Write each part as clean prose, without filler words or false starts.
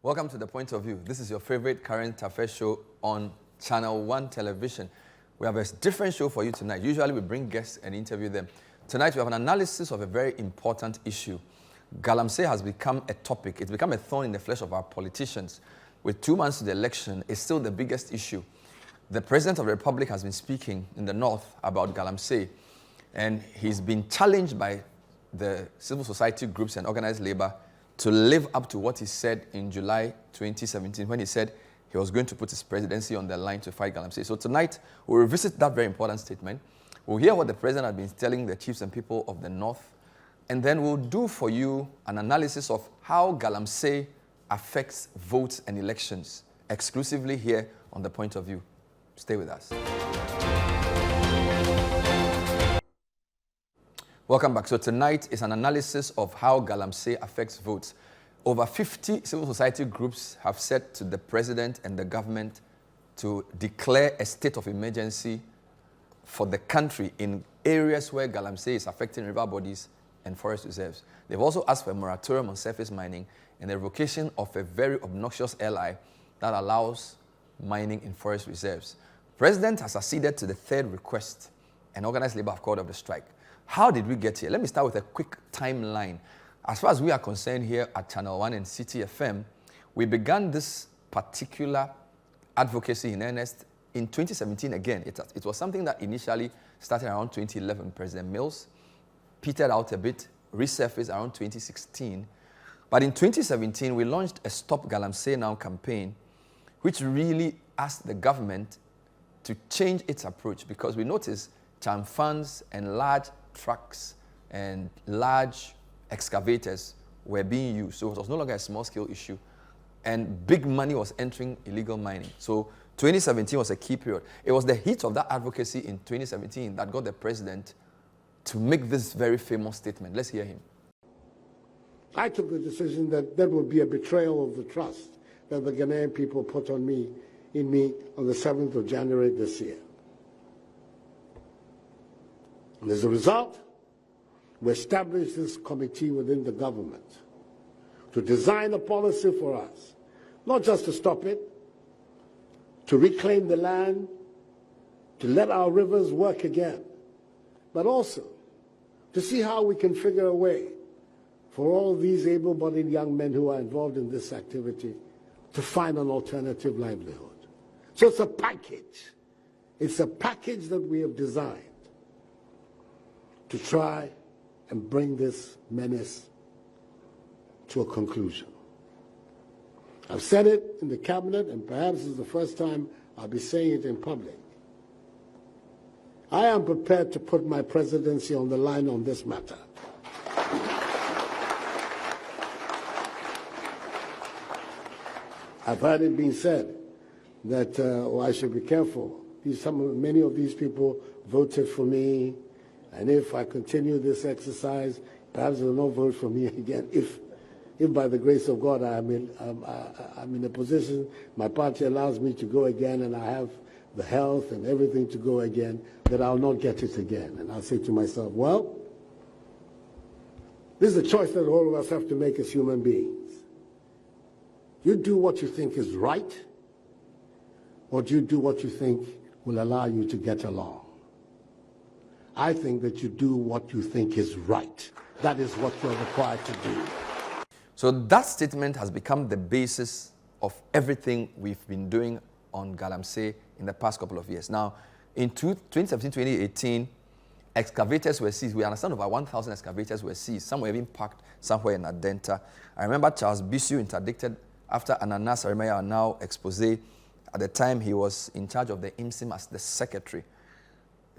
Welcome to The Point of View. This is your favorite current affairs show on Channel 1 television. We have a different show for you tonight. Usually we bring guests and interview them. Tonight we have an analysis of a very important issue. Galamsey has become a topic. It's become a thorn in the flesh of our politicians. With 2 months to the election, it's still the biggest issue. The President of the Republic has been speaking in the North about Galamsey, and he's been challenged by the civil society groups and organized labor to live up to what he said in July 2017 when he said he was going to put his presidency on the line to fight Galamsey. So tonight, we'll revisit that very important statement. We'll hear what the president has been telling the chiefs and people of the North, and then we'll do for you an analysis of how Galamsey affects votes and elections, exclusively here on The Point of View. Stay with us. Welcome back. So tonight is an analysis of how Galamsey affects votes. Over 50 civil society groups have said to the president and the government to declare a state of emergency for the country in areas where Galamsey is affecting river bodies and forest reserves. They've also asked for a moratorium on surface mining and the revocation of a very obnoxious LI that allows mining in forest reserves. The president has acceded to the third request, and organized labor have called off the strike. How did we get here? Let me start with a quick timeline. As far as we are concerned here at Channel 1 and City FM, we began this particular advocacy in earnest in 2017 again. It was something that initially started around 2011. President Mills petered out a bit, resurfaced around 2016. But in 2017, we launched a Stop Galamsey Now campaign, which really asked the government to change its approach, because we noticed charm funds and large trucks and large excavators were being used. So it was no longer a small-scale issue, and big money was entering illegal mining. So 2017 was a key period. It was the heat of that advocacy in 2017 that got the president to make this very famous statement. Let's hear him. I took the decision that there would be a betrayal of the trust that the Ghanaian people put in me on the 7th of January this year. And as a result, we established this committee within the government to design a policy for us, not just to stop it, to reclaim the land, to let our rivers work again, but also to see how we can figure a way for all these able-bodied young men who are involved in this activity to find an alternative livelihood. So it's a package. It's a package that we have designed to try and bring this menace to a conclusion. I've said it in the cabinet, and perhaps this is the first time I'll be saying it in public. I am prepared to put my presidency on the line on this matter. I've heard it being said that I should be careful. Many of these people voted for me, and if I continue this exercise, perhaps they will not vote for me again. If by the grace of God I'm in a position, my party allows me to go again, and I have the health and everything to go again, that I'll not get it again. And I'll say to myself, well, this is a choice that all of us have to make as human beings. You do what you think is right, or do you do what you think will allow you to get along? I think that you do what you think is right. That is what you're required to do. So that statement has become the basis of everything we've been doing on Galamsey in the past couple of years. Now, in 2017-2018, excavators were seized. We understand over 1,000 excavators were seized. Some were even parked somewhere in Adenta. I remember Charles Bisu interdicted after Anana Sarimaya now expose. At the time, he was in charge of the IMSIM as the secretary.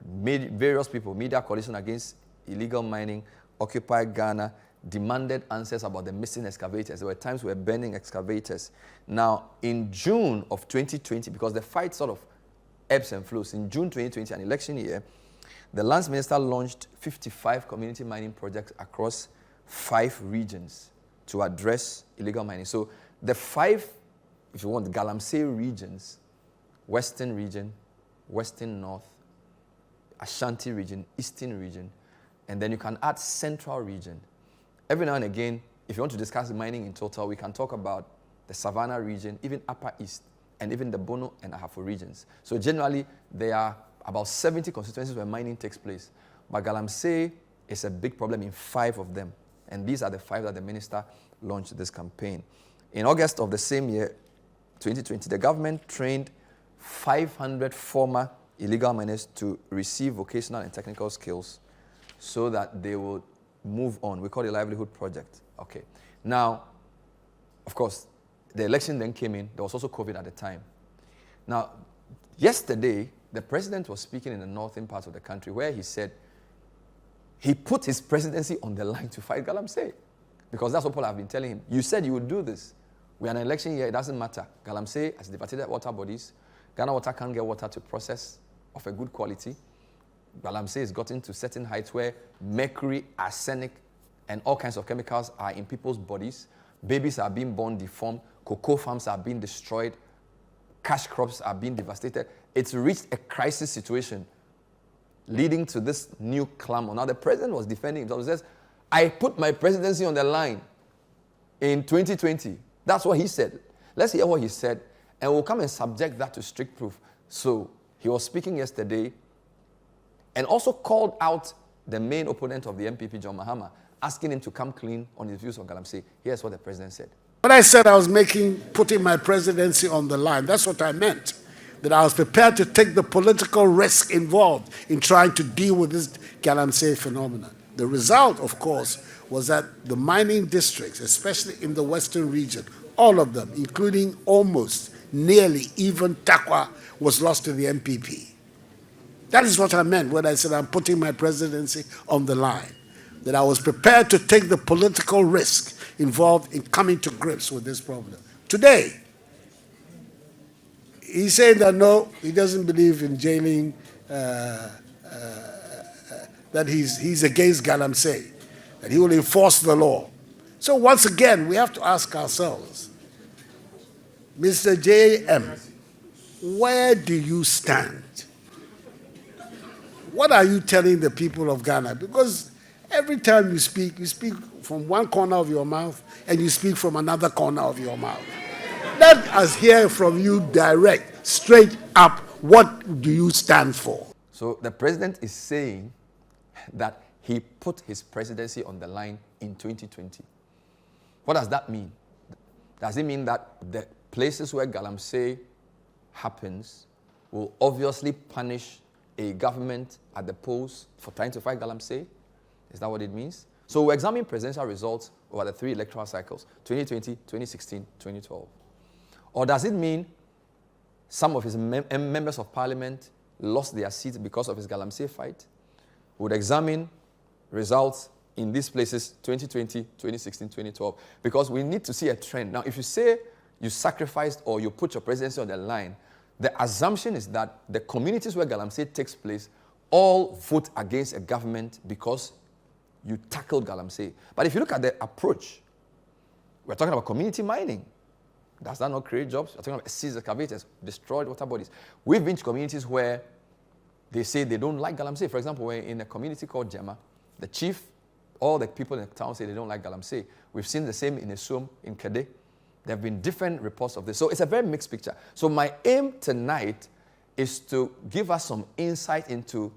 Various people, Media Coalition Against Illegal Mining, Occupy Ghana, demanded answers about the missing excavators. There were times we were burning excavators. Now, in June of 2020, because the fight sort of ebbs and flows, in June 2020, an election year, the Lands Minister launched 55 community mining projects across 5 regions to address illegal mining. So the 5, if you want, the Galamsey regions, Western region, Western North, Ashanti region, Eastern region, and then you can add Central region. Every now and again, if you want to discuss mining in total, we can talk about the Savannah region, even Upper East, and even the Bono and Ahafo regions. So generally, there are about 70 constituencies where mining takes place. But Galamsey is a big problem in 5 of them. And these are the 5 that the minister launched this campaign. In August of the same year, 2020, the government trained 500 former illegal miners to receive vocational and technical skills so that they would move on. We call it a livelihood project. Okay. Now, of course, the election then came in. There was also COVID at the time. Now, yesterday, the president was speaking in the northern part of the country where he said he put his presidency on the line to fight Galamsey. Because that's what people have been telling him. You said you would do this. We are in an election year. It doesn't matter. Galamsey has devastated water bodies. Ghana Water can't get water to process of a good quality. Galamsey has gotten to certain heights where mercury, arsenic, and all kinds of chemicals are in people's bodies. Babies are being born deformed. Cocoa farms are being destroyed. Cash crops are being devastated. It's reached a crisis situation leading to this new clamor. Now, the president was defending himself. He says, I put my presidency on the line in 2020. That's what he said. Let's hear what he said, and we'll come and subject that to strict proof. So, he was speaking yesterday and also called out the main opponent of the MPP, John Mahama, asking him to come clean on his views on Galamsey. Here's what the president said. When I said I was putting my presidency on the line, that's what I meant. That I was prepared to take the political risk involved in trying to deal with this Galamsey phenomenon. The result, of course, was that the mining districts, especially in the western region, all of them, including almost, nearly, even Takwa, was lost to the MPP. That is what I meant when I said I'm putting my presidency on the line. That I was prepared to take the political risk involved in coming to grips with this problem. Today, he's saying that no, he doesn't believe in jailing, that he's against Galamsey, that he will enforce the law. So once again, we have to ask ourselves, Mr. J.M., where do you stand? What are you telling the people of Ghana? Because every time you speak from one corner of your mouth and you speak from another corner of your mouth. Let us hear from you direct, straight up, what do you stand for? So the president is saying that he put his presidency on the line in 2020. What does that mean? Does it mean that the places where Galamsey happens will obviously punish a government at the polls for trying to fight Galamsey? Is that what it means? So we examine presidential results over the 3 electoral cycles, 2020, 2016, 2012. Or does it mean some of his members of parliament lost their seats because of his Galamsey fight? We would examine results in these places, 2020, 2016, 2012, because we need to see a trend. Now, if you say you sacrificed or you put your presidency on the line, the assumption is that the communities where Galamsey takes place all vote against a government because you tackled Galamsey. But if you look at the approach, we're talking about community mining. Does that not create jobs? We're talking about seized excavators, destroyed water bodies. We've been to communities where they say they don't like Galamsey. For example, we're in a community called Jema. The chief, all the people in the town say they don't like Galamsey. We've seen the same in Esum, in Kede. There have been different reports of this. So it's a very mixed picture. So my aim tonight is to give us some insight into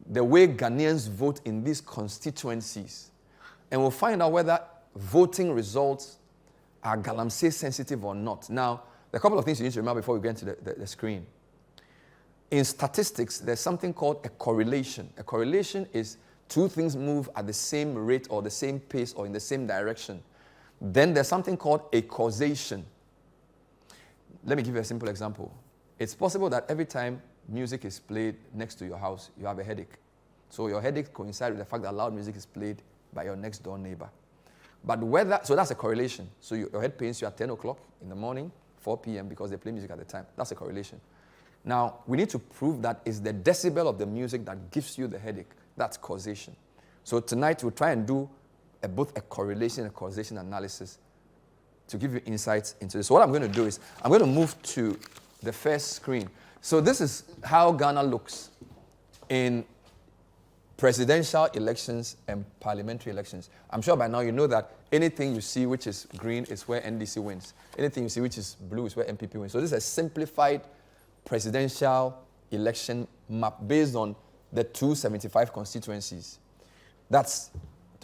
the way Ghanaians vote in these constituencies. And we'll find out whether voting results are Galamsey sensitive or not. Now, there are a couple of things you need to remember before we get into the screen. In statistics, there's something called a correlation. A correlation is 2 things move at the same rate or the same pace or in the same direction. Then there's something called a causation. Let me give you a simple example. It's possible that every time music is played next to your house, you have a headache. So your headache coincides with the fact that loud music is played by your next door neighbor. But so that's a correlation. So your head pains you at 10 o'clock in the morning, 4 p.m. because they play music at the time. That's a correlation. Now, we need to prove that it's the decibel of the music that gives you the headache. That's causation. So tonight we'll try and do both a correlation and a causation analysis to give you insights into this. So what I'm going to do is I'm going to move to the first screen. So this is how Ghana looks in presidential elections and parliamentary elections. I'm sure by now you know that anything you see which is green is where NDC wins. Anything you see which is blue is where MPP wins. So this is a simplified presidential election map based on the 275 constituencies. That's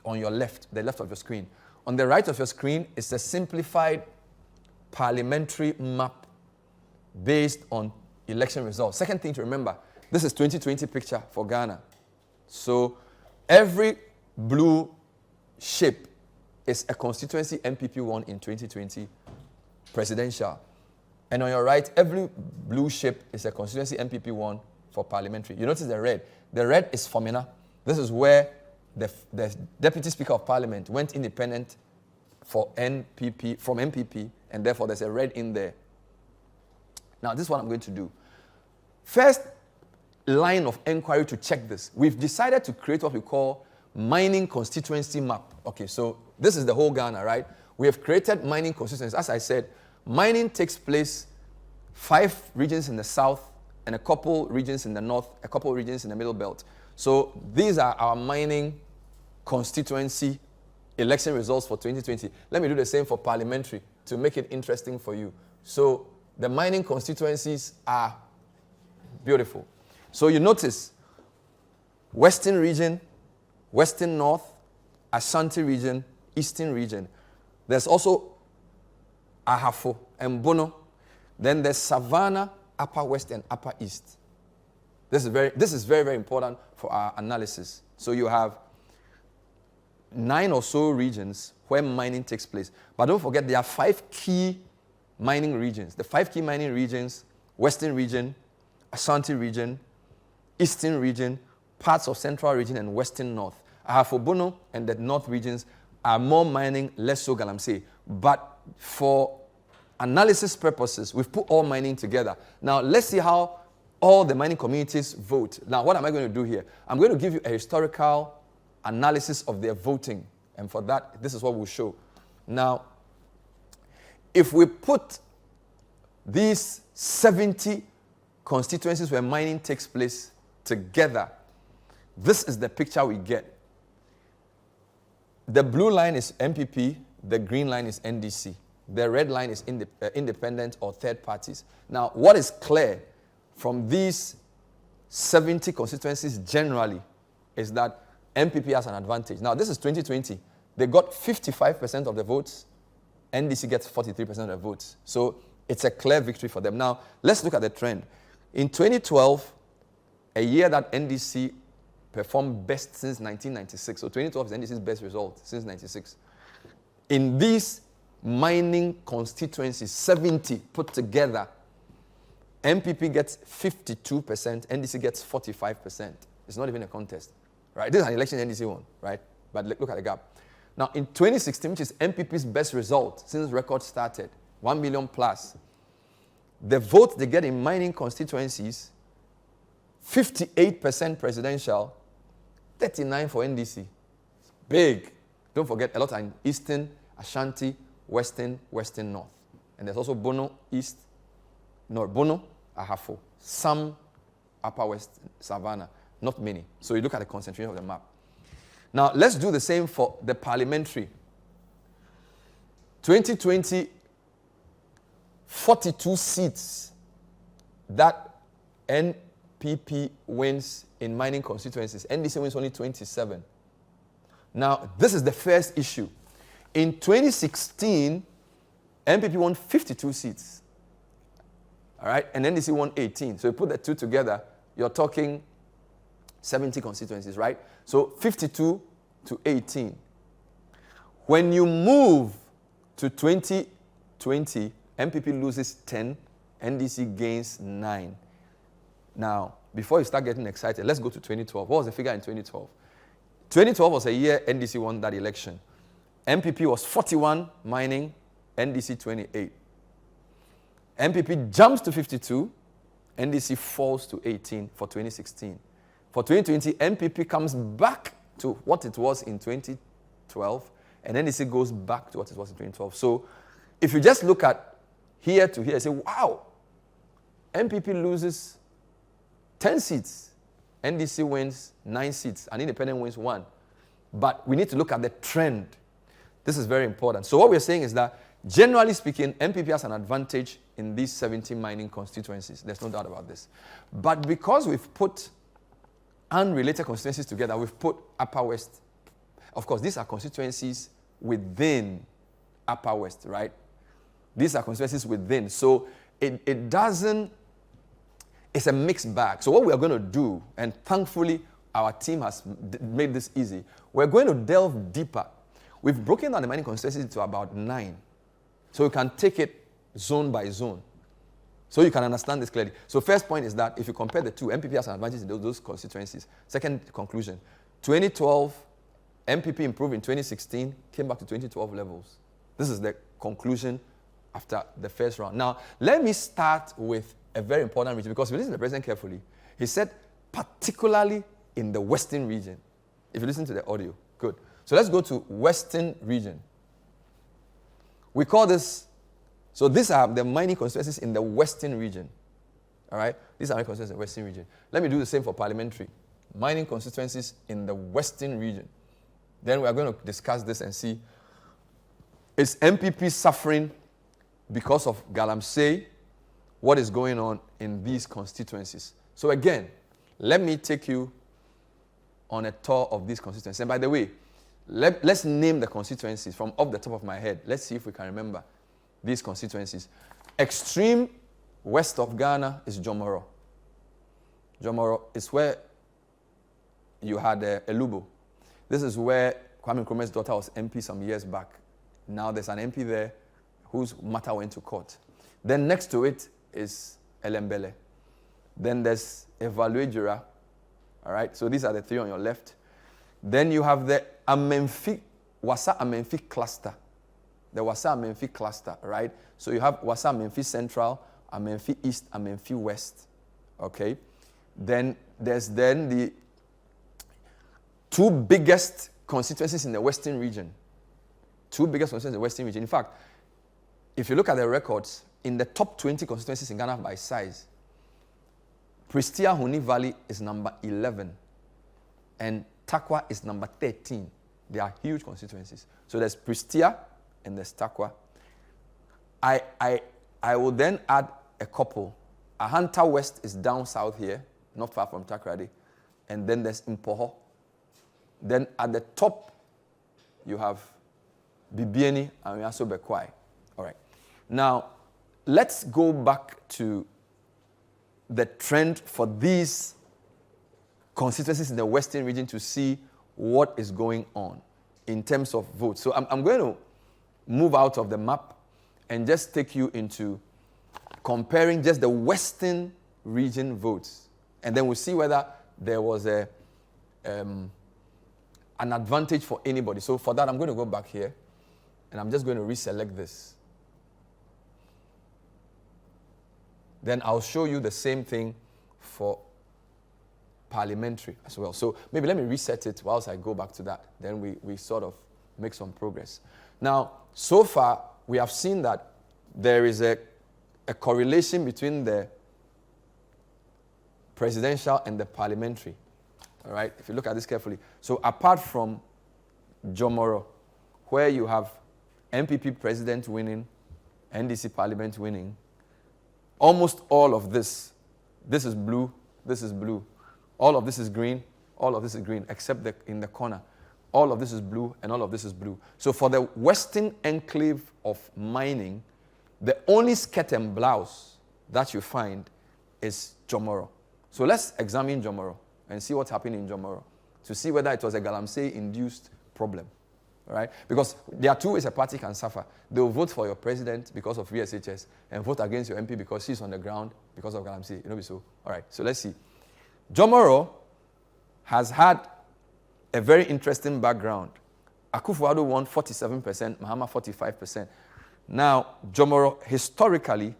on your left, the left of your screen. On the right of your screen is a simplified parliamentary map based on election results. Second thing to remember, this is 2020 picture for Ghana. So every blue shape is a constituency MPP won in 2020 presidential. And on your right, every blue shape is a constituency MPP won for parliamentary. You notice the red. The red is Fomena. This is where the Deputy Speaker of Parliament went independent for NPP, from MPP, and therefore there's a red in there. Now, this is what I'm going to do. First line of inquiry to check this. We've decided to create what we call mining constituency map. Okay, so this is the whole Ghana, right? We have created mining constituencies. As I said, mining takes place 5 regions in the south and a couple regions in the north, a couple regions in the middle belt. So these are our mining constituency election results for 2020. Let me do the same for parliamentary to make it interesting for you. So the mining constituencies are beautiful. So you notice Western region, Western North, Ashanti region, Eastern region. There's also Ahafo and Bono. Then there's Savannah, Upper West and Upper East. This is very, very important for our analysis. So you have 9 or so regions where mining takes place. But don't forget, there are 5 key mining regions. The 5 key mining regions: Western region, Ashanti region, Eastern region, parts of Central region, and Western North. Ahafo-Bono and the North regions are more mining, less so Galamsey. But for analysis purposes, we've put all mining together. Now, let's see how all the mining communities vote. Now, what am I going to do here? I'm going to give you a historical analysis of their voting. And for that, this is what we'll show. Now, if we put these 70 constituencies where mining takes place together, this is the picture we get. The blue line is MPP, the green line is NDC. The red line is independent or third parties. Now, what is clear from these 70 constituencies generally is that MPP has an advantage. Now, this is 2020. They got 55% of the votes. NDC gets 43% of the votes. So it's a clear victory for them. Now, let's look at the trend. In 2012, a year that NDC performed best since 1996. So 2012 is NDC's best result since 96. In these mining constituencies, 70 put together, MPP gets 52%, NDC gets 45%. It's not even a contest, right? This is an election NDC won, right? But look at the gap. Now, in 2016, which is MPP's best result since record started, 1 million plus, the vote they get in mining constituencies, 58% presidential, 39% for NDC. Big. Don't forget, a lot are in Eastern, Ashanti, Western, Western North. And there's also Bono, East, Bono, Ahafo. Some Upper West, Savannah. Not many. So you look at the concentration of the map. Now, let's do the same for the parliamentary. 2020, 42 seats that NPP wins in mining constituencies. NDC wins only 27. Now, this is the first issue. In 2016, MPP won 52 seats. All right? And NDC won 18. So you put the two together, you're talking 70 constituencies, right? So 52 to 18. When you move to 2020, MPP loses 10, NDC gains 9. Now, before you start getting excited, let's go to 2012. What was the figure in 2012? 2012 was a year NDC won that election. MPP was 41 mining, NDC 28. MPP jumps to 52, NDC falls to 18 for 2016. For 2020, MPP comes back to what it was in 2012, and NDC goes back to what it was in 2012. So if you just look at here to here, say, wow, MPP loses 10 seats. NDC wins 9 seats. An independent wins 1. But we need to look at the trend. This is very important. So what we're saying is that, generally speaking, MPP has an advantage in these 70 mining constituencies. There's no doubt about this. But because we've put unrelated constituencies together, we've put Upper West. Of course, these are constituencies within Upper West, right? These are constituencies within. So it doesn't, it's a mixed bag. So what we are going to do, and thankfully our team has made this easy, we're going to delve deeper. We've broken down the mining constituencies into about 9. So you can take it zone by zone. So you can understand this clearly. So first point is that if you compare the two, MPP has an advantage in those constituencies. Second conclusion, 2012, MPP improved in 2016, came back to 2012 levels. This is the conclusion after the first round. Now, let me start with a very important region, because if you listen to the president carefully, he said particularly in the Western region. If you listen to the audio, good. So let's go to Western region. We call this, so these are the mining constituencies in the Western region. All right? These are mining constituencies in the Western region. Let me do the same for parliamentary. Mining constituencies in the Western region. Then we are going to discuss this and see, is MPP suffering because of Galamsey? What is going on in these constituencies? So again, let me take you on a tour of these constituencies. And by the way, let's name the constituencies from off the top of my head. Let's see if we can remember these constituencies. Extreme west of Ghana is Jomoro. Jomoro is where you had Elubo. This is where Kwame Nkrumah's daughter was MP some years back. Now there's an MP there whose matter went to court. Then next to it is Elembele. Then there's Evaluejura. All right, so these are the 3 on your left. Then you have the Amenfi, Wassa Amenfi cluster. The Wassa Amenfi cluster, right? So you have Wassa Amenfi Central, Amenfi East, Amenfi West. Okay? Then there's the 2 biggest constituencies in the Western region. 2 biggest constituencies in the Western region. In fact, if you look at the records, in the top 20 constituencies in Ghana by size, Prestia Huni Valley is number 11, and Takwa is number 13. They are huge constituencies. So there's Prestia and there's Takwa. I will then add a couple. Ahanta West is down south here, not far from Takrady. And then there's Impoho. Then at the top, you have Bibieni and Yaso Bekwai. All right. Now, let's go back to the trend for these constituencies in the Western region to see what is going on in terms of votes. So I'm going to move out of the map and just take you into comparing just the Western region votes. And then we'll see whether there was an advantage for anybody. So for that, I'm going to go back here, and I'm just going to reselect this. Then I'll show you the same thing for parliamentary as well. So maybe let me reset it whilst I go back to that. Then we sort of make some progress. Now, so far, we have seen that there is a correlation between the presidential and the parliamentary. All right, if you look at this carefully. So apart from Jomoro, where you have MPP president winning, NDC parliament winning, almost all of this is blue, this is blue. All of this is green, all of this is green, except in the corner. All of this is blue, and all of this is blue. So for the western enclave of mining, the only skirt and blouse that you find is Jomoro. So let's examine Jomoro and see what's happening in Jomoro to see whether it was a Galamsey-induced problem. All right? Because there are 2 ways a party can suffer. They will vote for your president because of VSHS and vote against your MP because she's on the ground because of Galamsey. You know, so. All right, so let's see. Jomoro has had a very interesting background. Akufo-Addo won 47%, Mahama 45%. Now, Jomoro historically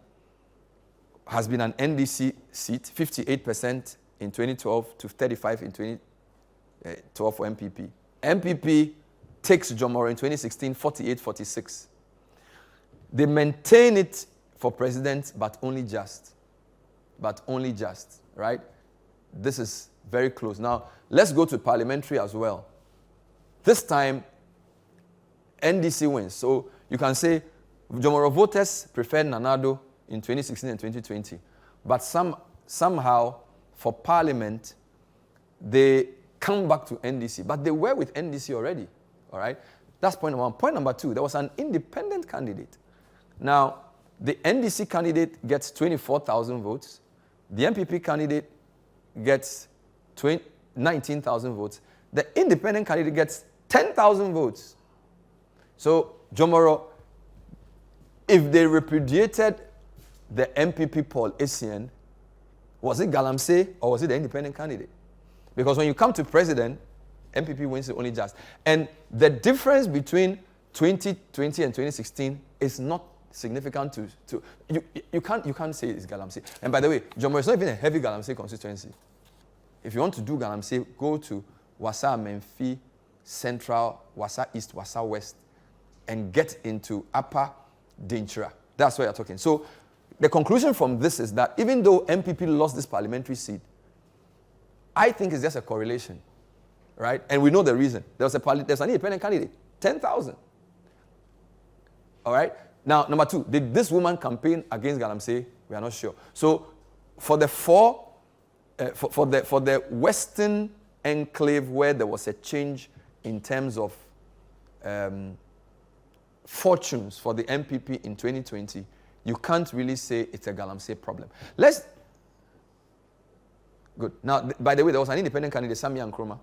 has been an NDC seat, 58% in 2012 to 35% in 2012 for MPP. MPP takes Jomoro in 2016, 48-46. They maintain it for president, but only just. Right? This is very close. Now, let's go to parliamentary as well. This time, NDC wins. So you can say Jomoro voters preferred Nanado in 2016 and 2020. But somehow, for Parliament, they come back to NDC. But they were with NDC already. All right? That's point number one. Point number two, there was an independent candidate. Now, the NDC candidate gets 24,000 votes. The MPP candidate gets 19,000 votes. The independent candidate gets 10,000 votes. So, Jomoro, if they repudiated the MPP Paul Essien, was it Galamsey or was it the independent candidate? Because when you come to president, MPP wins it only just. And the difference between 2020 and 2016 is not significant to you can't say it's Galamsey. And by the way, Jomoro is not even a heavy Galamsey constituency. If you want to do Galamsey, go to Wassa Menfi Central, Wassa East, Wassa West, and get into Upper Dinchira. That's what you're talking. So the conclusion from this is that even though MPP lost this parliamentary seat, I think it's just a correlation, right? And we know the reason. There's an independent candidate, 10,000. All right? Now, number two, did this woman campaign against Galamsey? We are not sure. So for the for the Western enclave where there was a change in terms of fortunes for the MPP in 2020, you can't really say it's a Galamsey problem. Good. Now, by the way, there was an independent candidate, Sammy Nkrumah.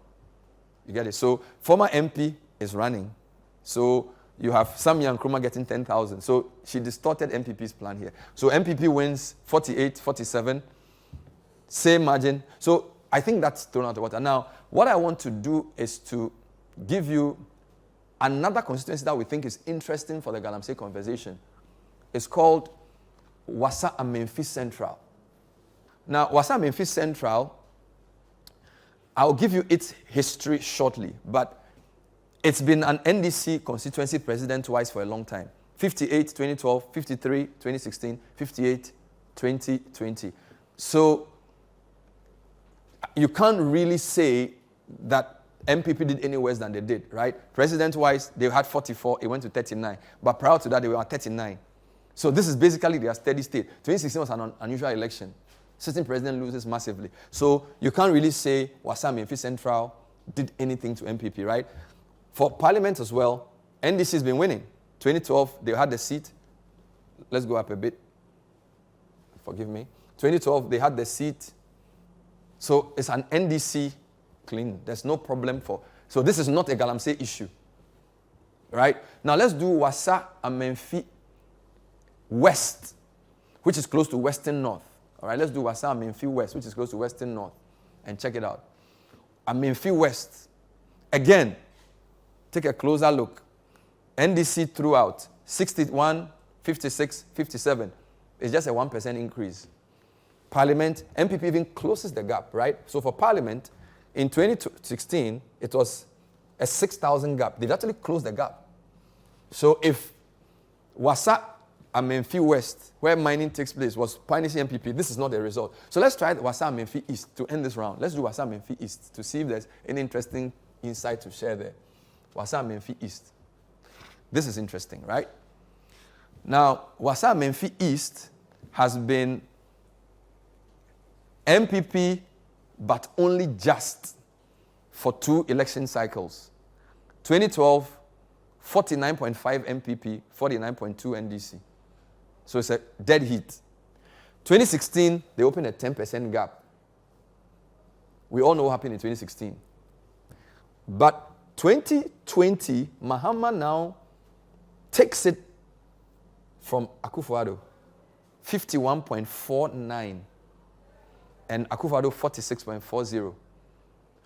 You get it? So, former MP is running. So, you have Sammy Nkrumah getting 10,000. So, she distorted MPP's plan here. So, MPP wins 48, 47, same margin. So, I think that's thrown out the water. Now, what I want to do is to give you another constituency that we think is interesting for the Galamsey conversation. It's called Wassa Amenfi Central. Now, Wassa Amenfi Central, I'll give you its history shortly, but it's been an NDC constituency president-wise for a long time. 58, 2012, 53, 2016, 58, 2020. So, you can't really say that MPP did any worse than they did, right? President-wise, they had 44, it went to 39. But prior to that, they were at 39. So this is basically their steady state. 2016 was an unusual election. Sitting president loses massively. So you can't really say Wassa Amenfi Central did anything to MPP, right? For parliament as well, NDC has been winning. 2012, they had the seat. Let's go up a bit. Forgive me. 2012, they had the seat. So it's an NDC clean. There's no problem for... So this is not a Galamsey issue. Right? Now let's do Wassa Amenfi West, which is close to Western North. All right, let's do Wassa Amenfi West, which is close to Western North. And check it out. Amenfi West. Again, take a closer look. NDC throughout 61, 56, 57. It's just a 1% increase. Parliament, MPP even closes the gap, right? So for Parliament, in 2016, it was a 6,000 gap. They've actually closed the gap. So if Wassa Amenfi West, where mining takes place, was punishing MPP, this is not the result. So let's try Wassa Amenfi East to end this round. Let's do Wassa Amenfi East to see if there's any interesting insight to share there. Wassa Amenfi East. This is interesting, right? Now, Wassa Amenfi East has been MPP, but only just for 2 election cycles. 2012, 49.5 MPP, 49.2 NDC. So it's a dead heat. 2016, they opened a 10% gap. We all know what happened in 2016. But 2020, Mahama now takes it from Akufo-Addo, 51.49, and Akufo-Addo 46.40.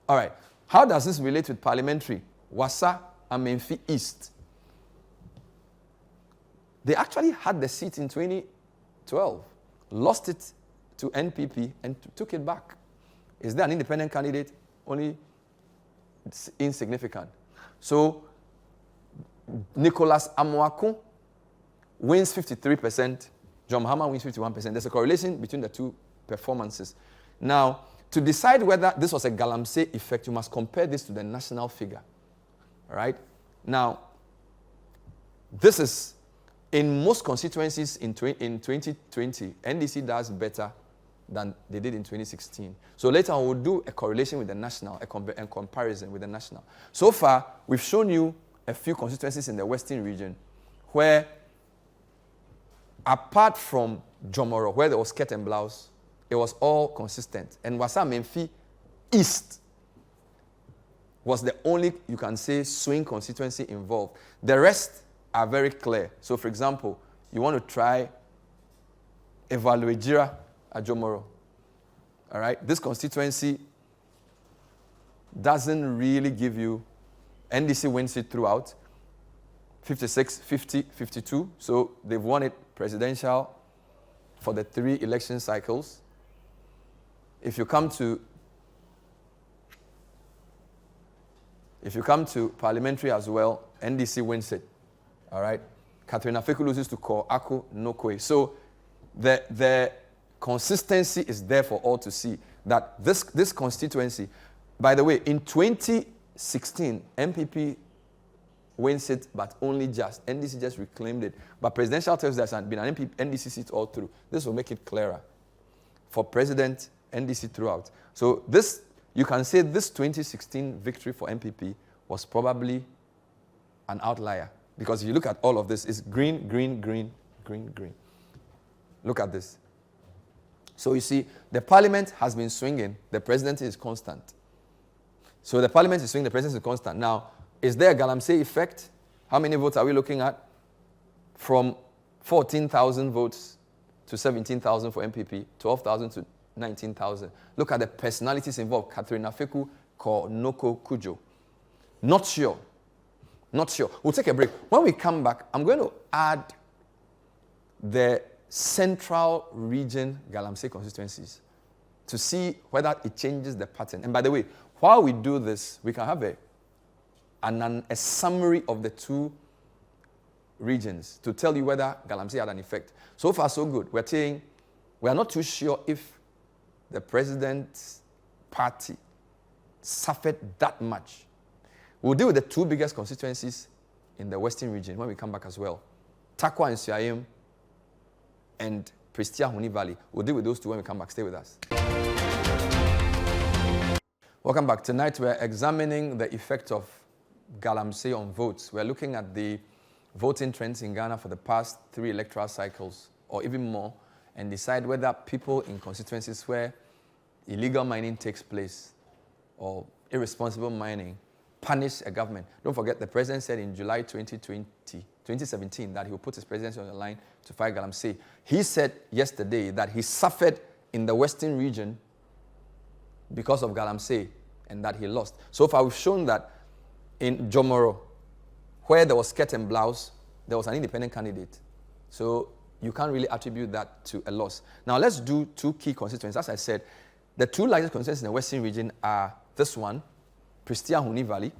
All right, how does this relate with parliamentary? Wassa Amenfi East. They actually had the seat in 2012, lost it to NPP, and took it back. Is there an independent candidate? Only it's insignificant. So Nicholas Amoako wins 53%. John Mahama wins 51%. There's a correlation between the two performances. Now, to decide whether this was a Galamsey effect, you must compare this to the national figure. All right? Now, This is, in most constituencies in 2020, NDC does better than they did in 2016. So later on, we'll do a correlation with the national, a comparison with the national. So far, we've shown you a few constituencies in the Western region where, apart from Jomoro, where there was skirt and blouse, it was all consistent. And Wasa Memfi East was the only, you can say, swing constituency involved. The rest are very clear. So, for example, you want to try Evaluejira at Jomoro. All right? This constituency doesn't really give you, NDC wins it throughout, 56, 50, 52. So they've won it presidential for the 3 election cycles. If you come to parliamentary as well, NDC wins it. All right? Catherine Afeku loses to Ko Aku Nokwe. So the consistency is there for all to see that this constituency, by the way, in 2016, MPP wins it, but only just. NDC just reclaimed it. But presidential tells there's been an NDC seat all through. This will make it clearer. For president, NDC throughout. So this, you can say this 2016 victory for MPP was probably an outlier. Because if you look at all of this, it's green, green, green, green, green. Look at this. So you see, the parliament has been swinging. The presidency is constant. So the parliament is swinging, the presidency is constant. Now, is there a Galamsey effect? How many votes are we looking at? From 14,000 votes to 17,000 for MPP, 12,000 to 19,000. Look at the personalities involved. Catherine Afeku, Ko Noko Kujo. Not sure. Not sure. We'll take a break. When we come back, I'm going to add the central region Galamsey constituencies to see whether it changes the pattern. And by the way, while we do this, we can have a summary of the 2 regions to tell you whether Galamsey had an effect. So far, so good. We're saying we are not too sure if the president's party suffered that much. We'll deal with the 2 biggest constituencies in the Western region when we come back as well. Takwa and Siayem and Prestia Huni Valley. We'll deal with those 2 when we come back. Stay with us. Welcome back. Tonight we're examining the effect of Galamsey on votes. We're looking at the voting trends in Ghana for the past 3 electoral cycles, or even more, and decide whether people in constituencies where illegal mining takes place or irresponsible mining punish a government. Don't forget, the president said in July 2017 that he will put his presidency on the line to fight Galamsey. He said yesterday that he suffered in the Western region because of Galamsey and that he lost. So far, we've shown that in Jomoro, where there was skirt and blouse, there was an independent candidate. So you can't really attribute that to a loss. Now, let's do 2 key constituencies. As I said, the 2 largest constituencies in the Western region are this one, Prestia Huni Valley,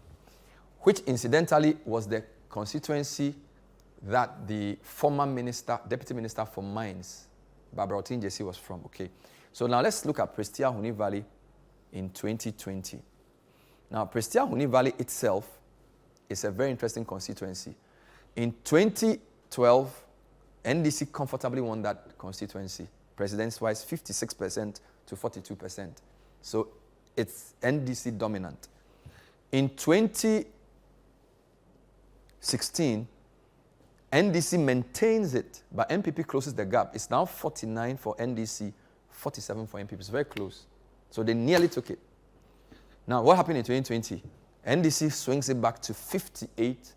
which incidentally was the constituency that the former minister, deputy minister for mines, Barbara Otin-Jesse, was from. Okay, so now let's look at Prestia Huni Valley in 2020. Now, Prestia Huni Valley itself is a very interesting constituency. In 2012, NDC comfortably won that constituency, presidents-wise, 56% to 42%. So it's NDC dominant. In 2016, NDC maintains it, but MPP closes the gap. It's now 49 for NDC, 47 for MPP. It's very close. So they nearly took it. Now, what happened in 2020? NDC swings it back to 58,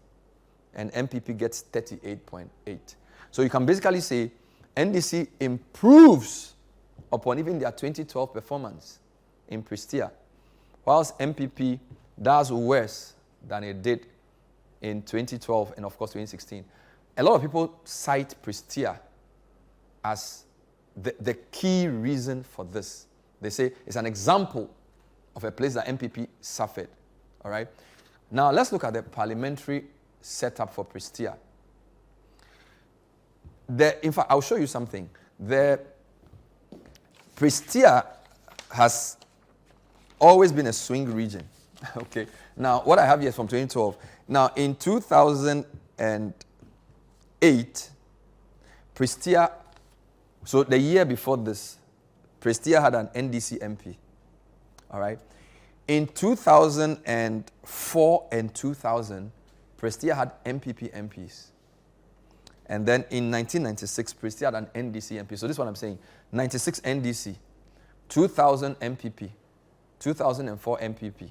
and MPP gets 38.8. So you can basically say NDC improves upon even their 2012 performance in Prestia, whilst MPP does worse than it did in 2012 and, of course, 2016. A lot of people cite Prestia as the key reason for this. They say it's an example of a place that MPP suffered. All right? Now, let's look at the parliamentary setup for Prestia. In fact, I'll show you something. The Prestia has always been a swing region. Okay. Now, what I have here is from 2012. Now, in 2012, Prestia, so the year before this, Prestia had an NDC MP. All right. In 2004 and 2000, Prestia had MPP MPs. And then in 1996, Prestia had an NDC MP. So this is what I'm saying. 96 NDC, 2000 MPP, 2004 MPP.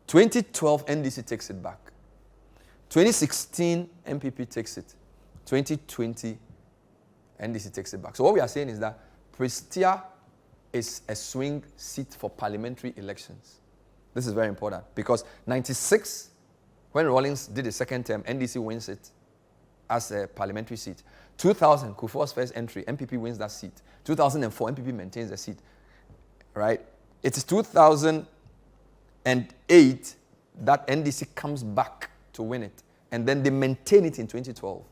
2012 NDC takes it back. 2016 MPP takes it. 2020 NDC takes it back. So what we are saying is that Prestia is a swing seat for parliamentary elections. This is very important because 96, when Rawlings did the second term, NDC wins it as a parliamentary seat. 2000, Kufuor's first entry, MPP wins that seat. 2004, MPP maintains the seat. Right? It is 2008 that NDC comes back to win it. And then they maintain it in 2012.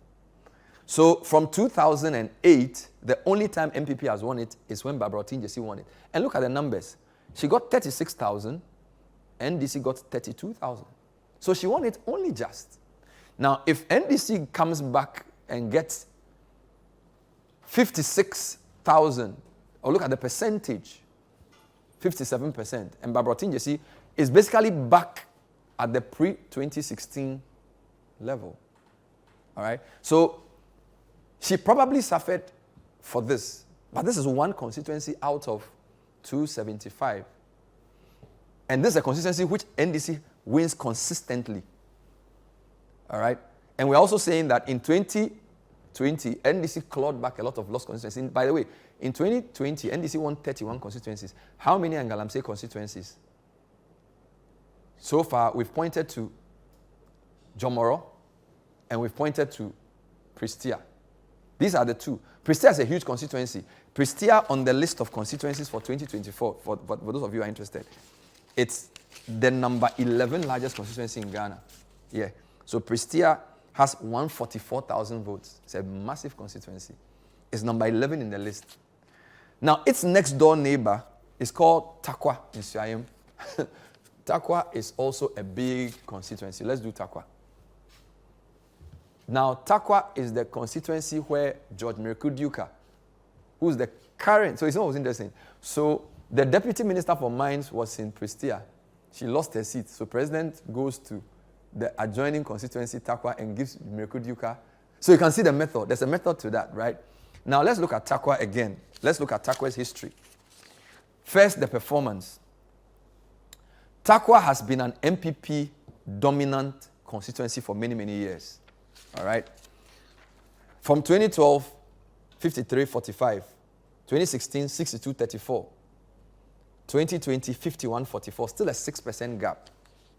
So from 2008, the only time MPP has won it is when Barbara Otinjesi won it. And look at the numbers. She got 36,000, NDC got 32,000. So she won it only just. Now, if NDC comes back and gets 56,000, or look at the percentage, 57%, and Barbara Otinjesi is basically back at the pre-2016 level. All right? So she probably suffered for this, but this is one constituency out of 275. And this is a constituency which NDC wins consistently. All right? And we're also saying that in 2020, NDC clawed back a lot of lost constituencies. By the way, in 2020, NDC won 31 constituencies. How many are Galamsey constituencies? So far, we've pointed to Jomoro and we've pointed to Prestia. These are the two. Prestia is a huge constituency. Prestia on the list of constituencies for 2024, for those of you who are interested, it's the number 11 largest constituency in Ghana. Yeah. So Prestia has 144,000 votes. It's a massive constituency. It's number 11 in the list. Now, its next door neighbor is called Takwa in Siayem. Takwa is also a big constituency. Let's do Takwa. Now, Takwa is the constituency where George Miracle Duka, who's the current, so it's what was interesting. So the deputy minister for mines was in Prestia. She lost her seat. So president goes to the adjoining constituency, Takwa, and gives Miracle Duka. So you can see the method. There's a method to that, right? Now let's look at Takwa again. Let's look at Takwa's history. First, the performance. Takwa has been an MPP dominant constituency for many, many years. All right. From 2012, 53-45. 2016, 62-34. 2020, 51-44. Still a 6% gap.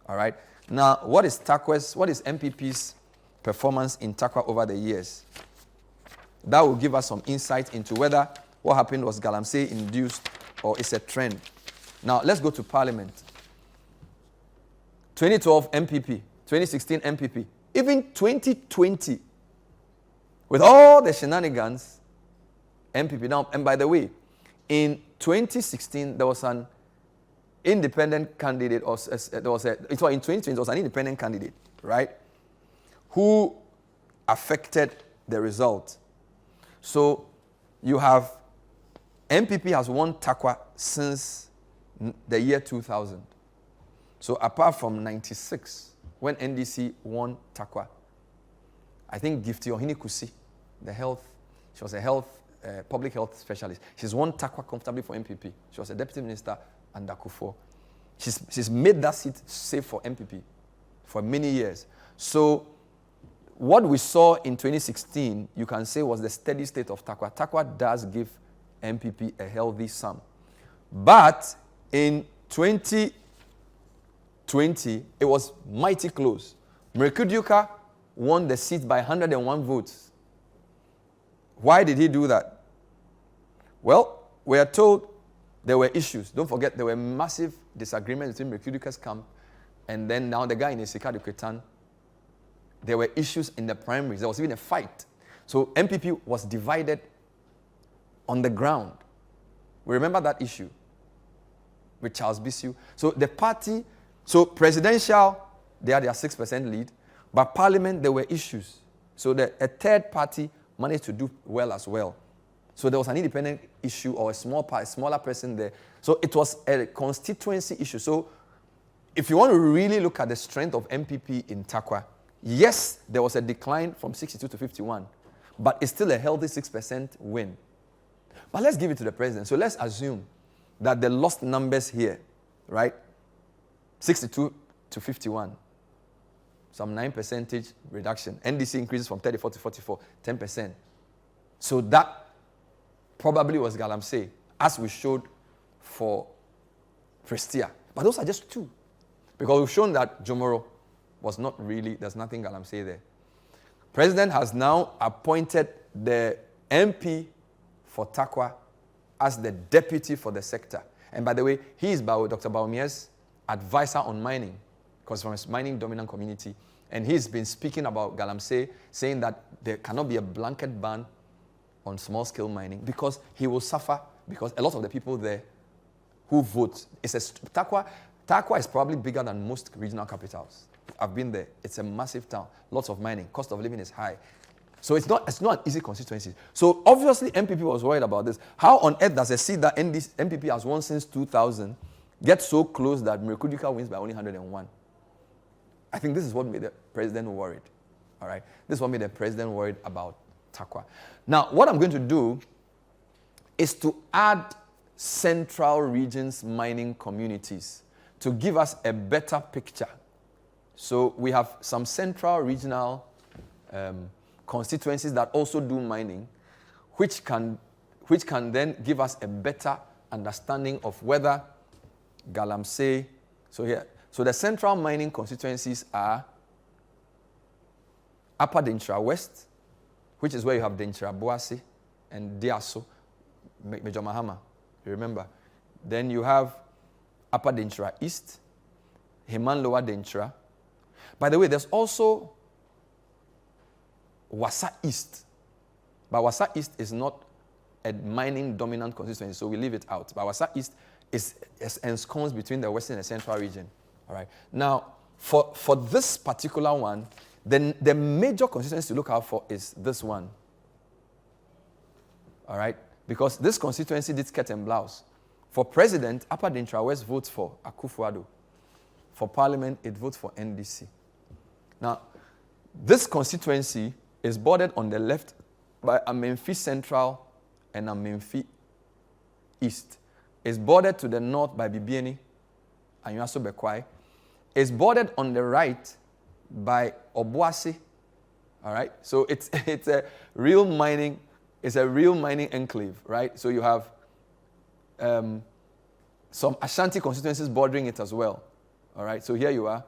All right. Now, what is MPP's performance in Takwa over the years? That will give us some insight into whether what happened was Galamsey induced or it's a trend. Now, let's go to Parliament. 2012 MPP, 2016 MPP. Even 2020, with all the shenanigans, MPP. Now, and by the way, in 2016, there was an independent candidate, in 2020, there was an independent candidate, right, who affected the result. So, you have MPP has won Takwa since the year 2000. So, apart from 96, when NDC won Takwa, I think Gifty Ohini Kusi, she was a public health specialist. She's won Takwa comfortably for MPP. She was a deputy minister under Kufuor. She's made that seat safe for MPP for many years. So what we saw in 2016, you can say, was the steady state of Takwa. Takwa does give MPP a healthy sum. But in 2020, it was mighty close. Miracle Duka won the seat by 101 votes. Why did he do that? Well, we are told there were issues. Don't forget, there were massive disagreements between Miracle Duka's camp and then now the guy in Isika Duketan. There were issues in the primaries. There was even a fight. So MPP was divided on the ground. We remember that issue with Charles Bissiou. So the party, so presidential, they had their 6% lead, but parliament, there were issues. So a third party managed to do well as well. So there was an independent issue or a smaller person there. So it was a constituency issue. So if you want to really look at the strength of MPP in Tarkwa, yes, there was a decline from 62 to 51, but it's still a healthy 6% win. But let's give it to the president. So let's assume that the lost numbers here, right, 62 to 51, some 9% reduction. NDC increases from 34 to 44, 10%. So that probably was Galamsey, as we showed for Prestia. But those are just two. Because we've shown that Jomoro was not really, there's nothing Galamsey there. President has now appointed the MP for Tarkwa as the deputy for the sector. And by the way, he is Dr. Baumier's advisor on mining, because from his mining dominant community. And he's been speaking about Galamsey, saying that there cannot be a blanket ban on small-scale mining because he will suffer, because a lot of the people there who vote, Tarkwa is probably bigger than most regional capitals. I've been there. It's a massive town. Lots of mining. Cost of living is high. So it's not an easy constituency. So obviously MPP was worried about this. How on earth does a seat that MPP has won since 2000 get so close that Mrekudika wins by only 101? I think this is what made the president worried. All right? This is what made the president worried about Tarkwa. Now, what I'm going to do is to add central regions mining communities to give us a better picture. So we have some central regional constituencies that also do mining, which can then give us a better understanding of whether Galamsey, so the central mining constituencies are Upper Denkyira West, which is where you have Denkyira Boase and Diaso, Major Mahama, you remember. Then you have Upper Denkyira East, Heman Lower Denkyira. By the way, there's also Wasa East. But Wasa East is not a mining dominant constituency, so we leave it out. But Wasa East is ensconced between the western and central region. All right. Now, for this particular one, then the major constituency to look out for is this one. All right? Because this constituency did skirt and blouse. For president, Upper Denkyira West votes for Akufo-Addo. For parliament, it votes for NDC. Now, this constituency is bordered on the left by Amenfi Central and Amenfi East. It's bordered to the north by Bibiani and Yuaso Bekwai. It's bordered on the right by Obuasi. All right? So it's a real mining enclave, right? So you have some Ashanti constituencies bordering it as well. All right? So here you are,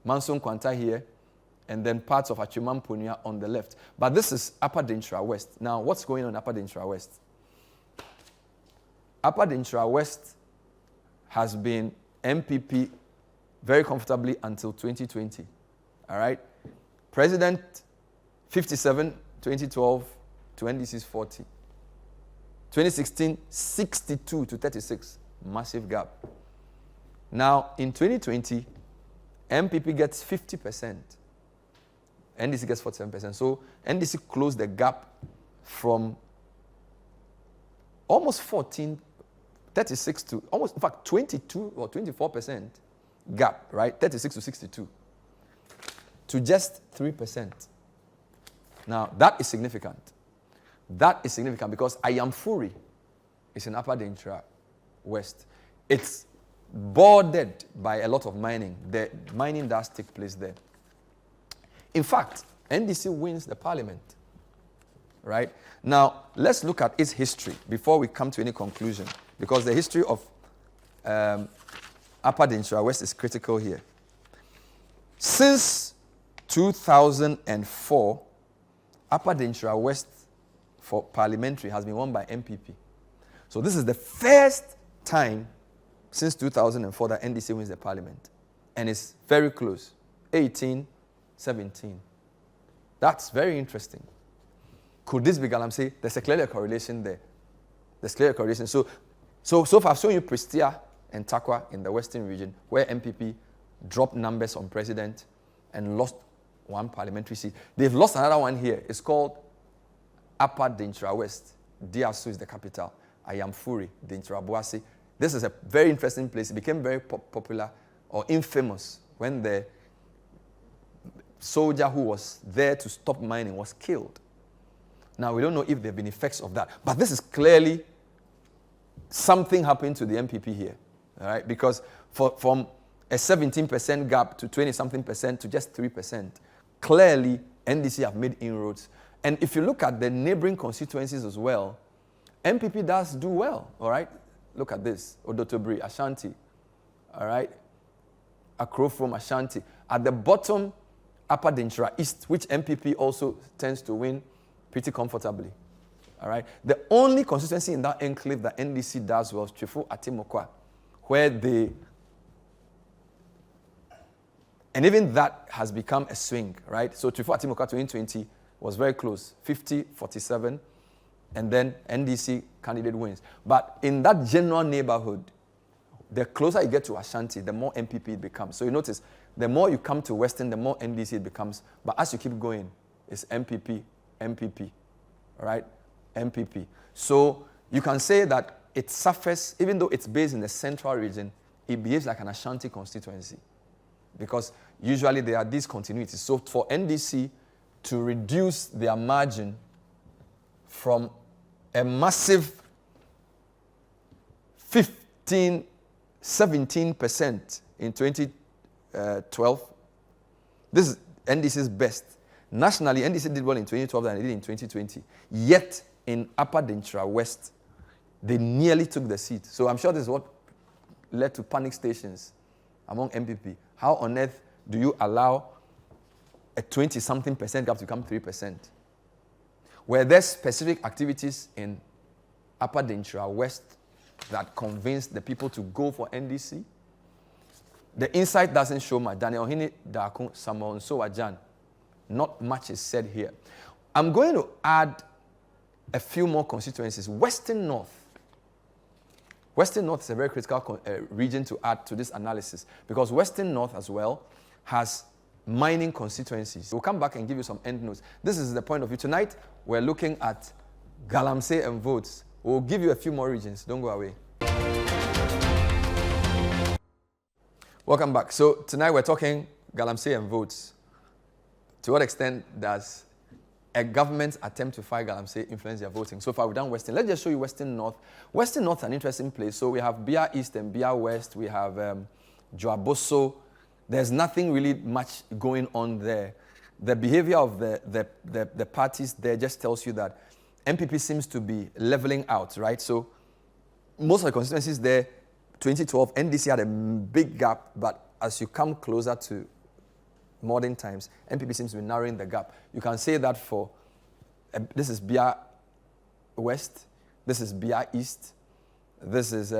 Manson Kwanta here, and then parts of Achimam Punya on the left. But this is Upper Denkyira West. Now, what's going on in Upper Denkyira West? Upper Denkyira West has been MPP very comfortably until 2020. All right? President 57, 2012 to NDC's 40. 2016, 62 to 36. Massive gap. Now, in 2020, MPP gets 50%. NDC gets 47%. So NDC closed the gap from almost 36 to almost, in fact, 22 or 24% gap, right? 36 to 62 to just 3%. Now, that is significant. That is significant because Ayamfuri is in Upper Denkyira West. It's bordered by a lot of mining. The mining does take place there. In fact, NDC wins the parliament, right? Now, let's look at its history before we come to any conclusion, because the history of Upper Denkyira West is critical here. Since 2004, Upper Denkyira West for parliamentary has been won by MPP. So this is the first time since 2004 that NDC wins the parliament. And it's very close, 18-17. That's very interesting. Could this be Galamsey? There's a clear correlation there. There's clear correlation. So far I've shown you Prestia and Tarkwa in the western region, where MPP dropped numbers on president and lost one parliamentary seat. They've lost another one here. It's called Upper Dintra West. Diasu is the capital. Ayamfuri, Dintra Boase. This is a very interesting place. It became very popular or infamous when the soldier who was there to stop mining was killed. Now, we don't know if there have been effects of that. But this is clearly something happened to the MPP here. All right? Because from a 17% gap to 20-something% to just 3%, clearly NDC have made inroads. And if you look at the neighboring constituencies as well, MPP does do well. All right? Look at this. Odotobri, Ashanti. All right? Akro from Ashanti. At the bottom, Upper Dintra East, which MPP also tends to win pretty comfortably. All right? The only constituency in that enclave that NDC does well is Twifo Atimokwa, where they... And even that has become a swing, right? So Twifo Atimokwa 2020 was very close, 50-47, and then NDC candidate wins. But in that general neighborhood, the closer you get to Ashanti, the more MPP it becomes. So you notice, the more you come to Western, the more NDC it becomes. But as you keep going, it's MPP, MPP, all right? MPP. So you can say that it suffers, even though it's based in the central region, it behaves like an Ashanti constituency. Because usually there are these continuities. So for NDC to reduce their margin from a massive 17% in 2012, this is NDC's best. Nationally, NDC did well in 2012 than it did in 2020. Yet, in Upper Dintra West, they nearly took the seat. So I'm sure this is what led to panic stations among MPP. How on earth do you allow a 20-something% gap to become 3%? Were there specific activities in Upper Dintra West that convinced the people to go for NDC? The insight doesn't show much. Daniel Hini Dakun Samuel Nsowajan. Not much is said here. I'm going to add a few more constituencies. Western North. Western North is a very critical region to add to this analysis because Western North as well has mining constituencies. We'll come back and give you some end notes. This is the point of view. Tonight, we're looking at Galamsey and votes. We'll give you a few more regions. Don't go away. Welcome back. So tonight we're talking Galamsey and votes. To what extent does a government's attempt to fight Galamsey influence their voting? So far we've done Western. Let's just show you Western North. Western North is an interesting place. So we have Bia East and Bia West. We have Joaboso. There's nothing really much going on there. The behavior of the parties there just tells you that MPP seems to be leveling out, right? So most of the constituencies there, 2012, NDC had a big gap, but as you come closer to modern times, MPP seems to be narrowing the gap. You can say that for, this is Bia West, this is Bia East, this is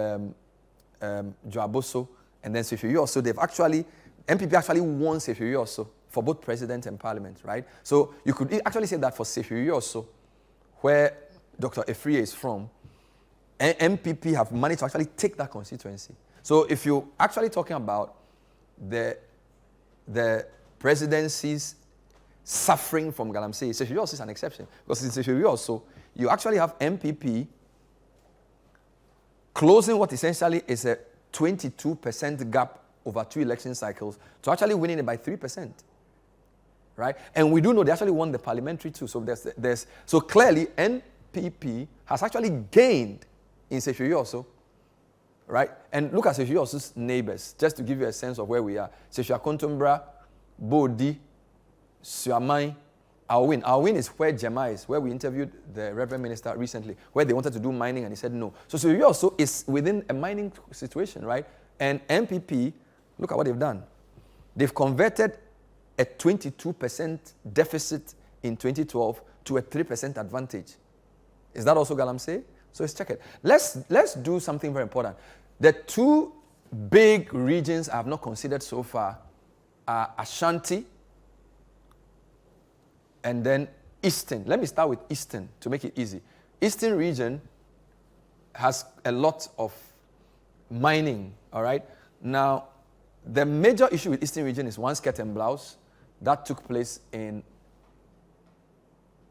Joaboso, and then Sefiwi also. They've actually, MPP actually won Sefiwi also for both president and parliament, right? So you could actually say that for Sefiwi also, where Dr. Efrie is from, MPP have managed to actually take that constituency. So if you're actually talking about the presidencies suffering from Galamsey, Sefiwi also is an exception. Because in Sefiwi also, you actually have MPP closing what essentially is a 22% gap over 2 election cycles to actually winning it by 3%. Right? And we do know they actually won the parliamentary too. So so clearly NPP has actually gained in Sefiwi also. Right? And look at Sefiwi also's neighbors, just to give you a sense of where we are. Sefiwi Kontombra, Bodi, Suamai, Awin. Awin is where Jema is, where we interviewed the Reverend Minister recently, where they wanted to do mining and he said no. So Sefiwi also is within a mining situation, right? And MPP, look at what they've done. They've converted a 22% deficit in 2012 to a 3% advantage. Is that also Galamsey? So let's check it. Let's do something very important. The two big regions I have not considered so far are Ashanti and then Eastern. Let me start with Eastern to make it easy. Eastern region has a lot of mining, all right? Now, the major issue with Eastern region is one skirt and blouse. that took place in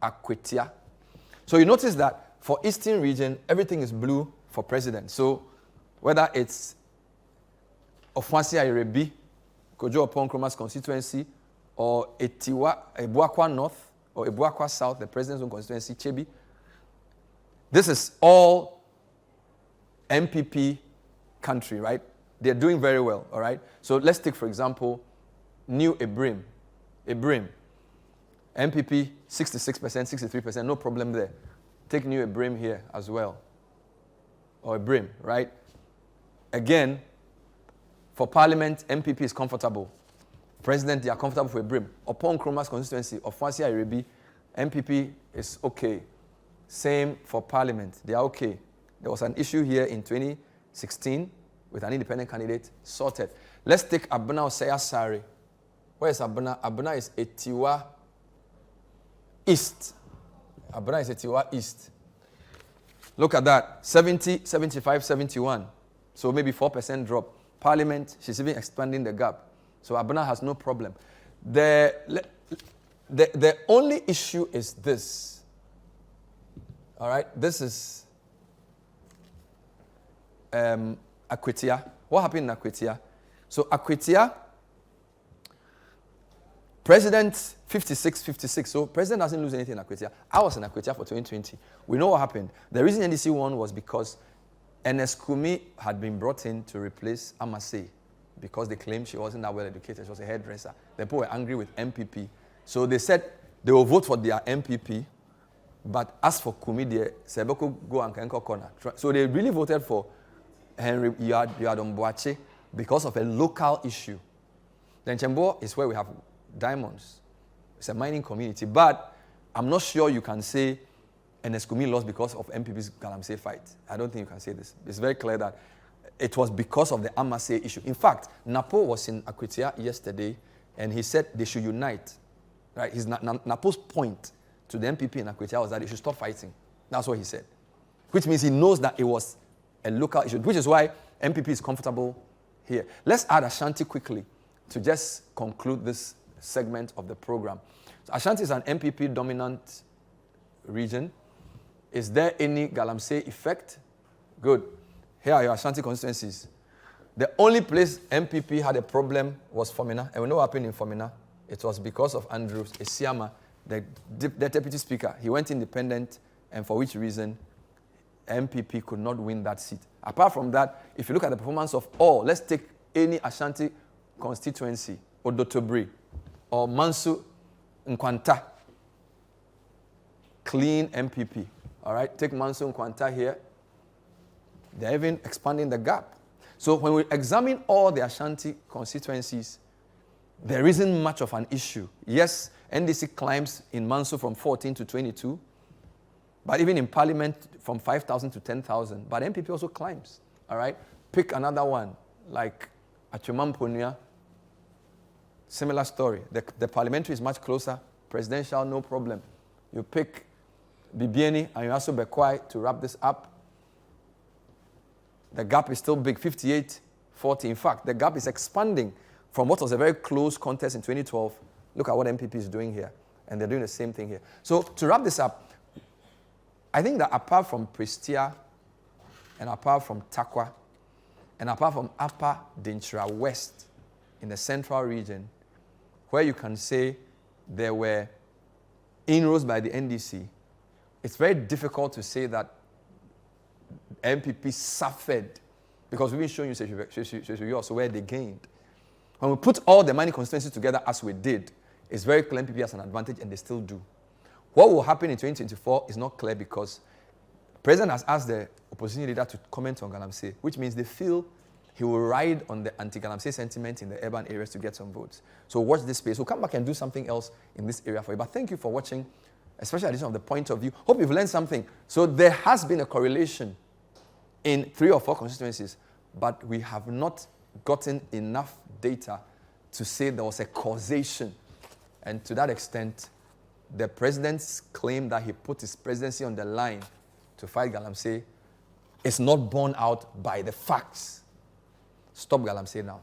Akwetia. So you notice that for Eastern region, everything is blue for president. So whether it's Ofuasi Irebi, Kojo Oppong Nkrumah's constituency, or Ebuakwa North, or Ebuakwa South, the president's own constituency, Chebi, this is all MPP country, right? They're doing very well, all right? So let's take, for example, New Ebrim. MPP, 66%, 63%, no problem there. Take New Ebrim here as well. Or Ebrim, right? Again, for parliament, MPP is comfortable. President, they are comfortable for Ebrim. Oppong Nkrumah's constituency, Ofuasi Irebi, MPP is okay. Same for parliament, they are okay. There was an issue here in 2016 with an independent candidate, sorted. Let's take Abuna Osei-Asare. Where is Abuna? Abuna is Etiwa East. Abuna is Etiwa East. Look at that, 70, 75, 71. So maybe 4% drop. Parliament, she's even expanding the gap. So Abuna has no problem. The only issue is this. All right, this is Akwetia. What happened in Akwetia? So Akwetia, President 56. So President doesn't lose anything in Akwetia. I was in Akwetia for 2020. We know what happened. The reason NDC won was because Ernest Kumi had been brought in to replace Amasei because they claimed she wasn't that well educated. She was a hairdresser. The people were angry with MPP. So they said they will vote for their MPP, but as for Kumi, they Sebeko go and Kenko corner. So they really voted for Henry Yadom Boache because of a local issue. Then Chembo is where we have diamonds. It's a mining community, but I'm not sure you can say Ernest Kumi lost because of MPP's Galamsey fight. I don't think you can say this. It's very clear that it was because of the Amasei issue. In fact, Napo was in Akwetia yesterday, and he said they should unite. Right? Napo's point to the MPP in Akwetia was that they should stop fighting. That's what he said. Which means he knows that it was a local issue, which is why MPP is comfortable here. Let's add Ashanti quickly to just conclude this segment of the program. So Ashanti is an MPP-dominant region. Is there any Galamsey effect? Good. Here are your Ashanti constituencies. The only place MPP had a problem was Fomena. And we know what happened in Fomena. It was because of Andrew Esiama, the deputy speaker. He went independent, and for which reason MPP could not win that seat. Apart from that, if you look at the performance of all, let's take any Ashanti constituency, Odotobri, or Mansu Nkwanta, clean MPP. All right, take Mansu Nkwanta here. They're even expanding the gap. So when we examine all the Ashanti constituencies, there isn't much of an issue. Yes, NDC climbs in Mansu from 14 to 22, but even in Parliament from 5,000 to 10,000. But MPP also climbs. All right, pick another one like Achumamponia. Similar story. The parliamentary is much closer. Presidential, no problem. You pick Bibiani and you also Bekwai to wrap this up. The gap is still big, 58-40. In fact, the gap is expanding from what was a very close contest in 2012. Look at what MPP is doing here. And they're doing the same thing here. So to wrap this up, I think that apart from Prestia and apart from Takwa and apart from Upper Dinchra West in the central region, where you can say there were inroads by the NDC, it's very difficult to say that MPP suffered, because we've been showing you also where they gained. When we put all the mining constituencies together as we did, it's very clear MPP has an advantage, and they still do. What will happen in 2024 is not clear because the President has asked the opposition leader to comment on Galamsey, which means they feel he will ride on the anti-Galamsey sentiment in the urban areas to get some votes. So watch this space. We'll come back and do something else in this area for you. But thank you for watching, especially at this from the point of view. Hope you've learned something. So there has been a correlation in 3 or 4 constituencies, but we have not gotten enough data to say there was a causation. And to that extent, the president's claim that he put his presidency on the line to fight Galamsey is not borne out by the facts. Stop Galamsey now.